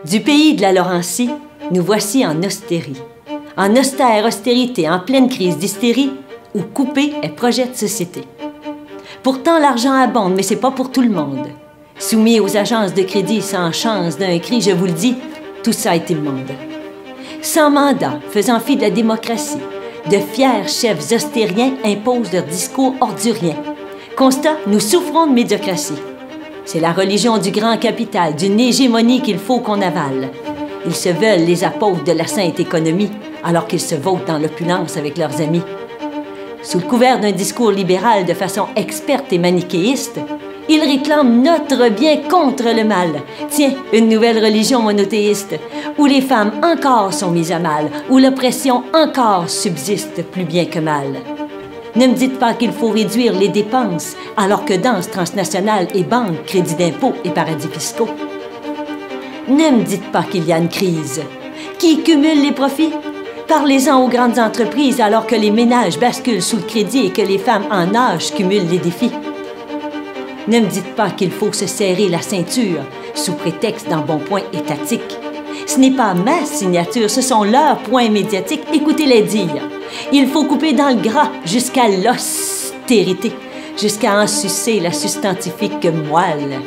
Du pays de la Laurentie, nous voici en Ostérie. En austère austérité, en pleine crise d'hystérie, où couper est projet de société. Pourtant, l'argent abonde, mais c'est pas pour tout le monde. Soumis aux agences de crédit sans chance d'un cri, je vous le dis, tout ça est immonde. Sans mandat, faisant fi de la démocratie, de fiers chefs austériens imposent leur discours ordurien. Constat, nous souffrons de médiocratie. C'est la religion du grand capital, d'une hégémonie qu'il faut qu'on avale. Ils se veulent les apôtres de la sainte économie, alors qu'ils se vautent dans l'opulence avec leurs amis. Sous le couvert d'un discours libéral de façon experte et manichéiste, ils réclament notre bien contre le mal. Tiens, une nouvelle religion monothéiste, où les femmes encore sont mises à mal, où l'oppression encore subsiste plus bien que mal. Ne me dites pas qu'il faut réduire les dépenses, alors que danse transnationale et banque, crédit d'impôt et paradis fiscaux. Ne me dites pas qu'il y a une crise. Qui cumule les profits? Parlez-en aux grandes entreprises alors que les ménages basculent sous le crédit et que les femmes en âge cumulent les défis. Ne me dites pas qu'il faut se serrer la ceinture sous prétexte d'embonpoint étatique. Ce n'est pas ma signature, ce sont leurs points médiatiques. Écoutez-les dire. Il faut couper dans le gras jusqu'à l'austérité, jusqu'à en sucer la substantifique moelle.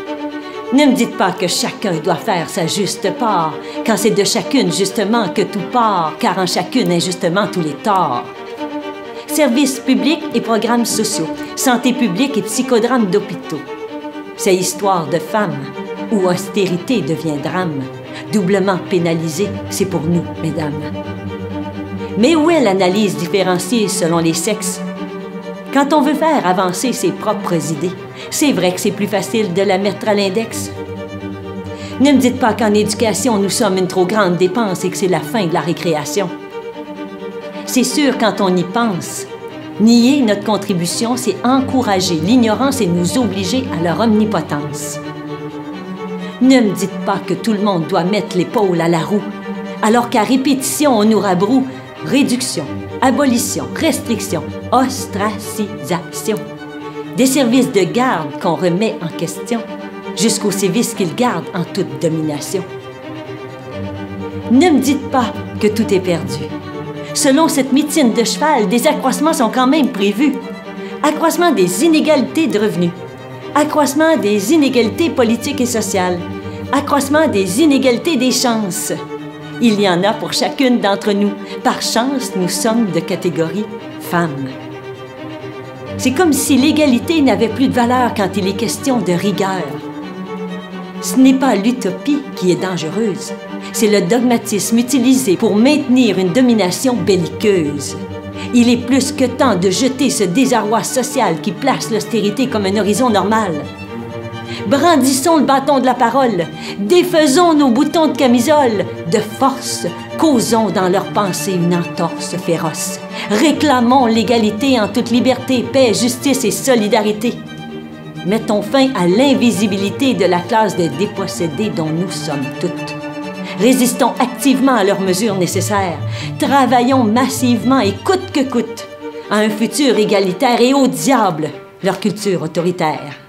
Ne me dites pas que chacun doit faire sa juste part, quand c'est de chacune justement que tout part, car en chacune injustement tous les torts. Services publics et programmes sociaux, santé publique et psychodrames d'hôpitaux. C'est histoire de femmes où austérité devient drame, doublement pénalisé, c'est pour nous, mesdames. Mais où est l'analyse différenciée selon les sexes? Quand on veut faire avancer ses propres idées, c'est vrai que c'est plus facile de la mettre à l'index. Ne me dites pas qu'en éducation, nous sommes une trop grande dépense et que c'est la fin de la récréation. C'est sûr, quand on y pense, nier notre contribution, c'est encourager l'ignorance et nous obliger à leur omnipotence. Ne me dites pas que tout le monde doit mettre l'épaule à la roue, alors qu'à répétition, on nous rabroue réduction, abolition, restriction, ostracisation. Des services de garde qu'on remet en question, jusqu'aux sévices qu'ils gardent en toute domination. Ne me dites pas que tout est perdu. Selon cette médecine de cheval, des accroissements sont quand même prévus. Accroissement des inégalités de revenus, accroissement des inégalités politiques et sociales, accroissement des inégalités des chances. Il y en a pour chacune d'entre nous. Par chance, nous sommes de catégorie femmes. C'est comme si l'égalité n'avait plus de valeur quand il est question de rigueur. Ce n'est pas l'utopie qui est dangereuse, c'est le dogmatisme utilisé pour maintenir une domination belliqueuse. Il est plus que temps de jeter ce désarroi social qui place l'austérité comme un horizon normal. Brandissons le bâton de la parole, défaisons nos boutons de camisole, de force, causons dans leurs pensées une entorse féroce. Réclamons l'égalité en toute liberté, paix, justice et solidarité. Mettons fin à l'invisibilité de la classe des dépossédés dont nous sommes toutes. Résistons activement à leurs mesures nécessaires. Travaillons massivement et coûte que coûte à un futur égalitaire et au diable leur culture autoritaire.